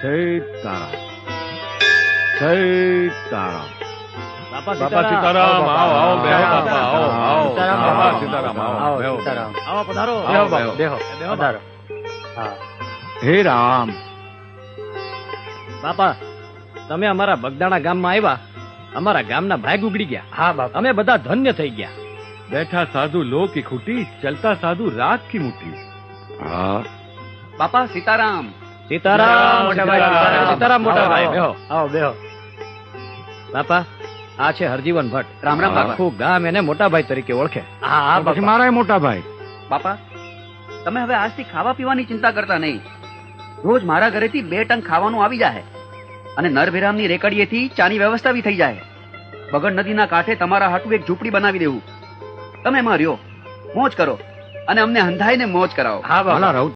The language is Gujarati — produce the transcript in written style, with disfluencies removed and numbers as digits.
સીતારામ સીતારામ. બાપા સીતારામ, આવો આવો બેહો બાપા, આવો આવો બાપા સીતારામ, આવો બેહો. આવો પધારો. બેહો બાપા, બેહો પધારો. હા હે રામ. બાપા, તમે અમારા બગદાણા ગામમાં આવ્યા, અમારા ગામના ભાગ ઉગડી ગયા. હા બાપા. અમે બધા ધન્ય થઈ ગયા. બેઠા સાધુ લો કી ખૂટી, ચલતા સાધુ રાત કી મુઠ્ઠી. હા બાપા સીતારામ. સીતારામ મોટા ભાઈ, સીતારામ. સીતારામ મોટા ભાઈ, બેહો. આવો બેહો. બાપા, આ છે હરજીવન ભટ્ટ. રામ રામ બાપા. આખું ગામ એને મોટા ભાઈ તરીકે ઓળખે. હા હા પછી બાપા. મારા મોટા ભાઈ. બાપા, તમે હવે આજથી ખાવા પીવાની ચિંતા કરતા નહીં. રોજ મારા ઘરેથી 2 ટન ખાવાનું આવી જાય અને નરભેરામની રેકડીએથી ચાની વ્યવસ્થા બી થઈ જાય. બગડ નદીના કાંઠે તમારા હાટુ એક ઝૂંપડી બનાવી દેવું. તમે એમાં રહ્યો, મોજ કરો અને અમને હંધાઈને મોજ કરાવો. હા બાપા. રહું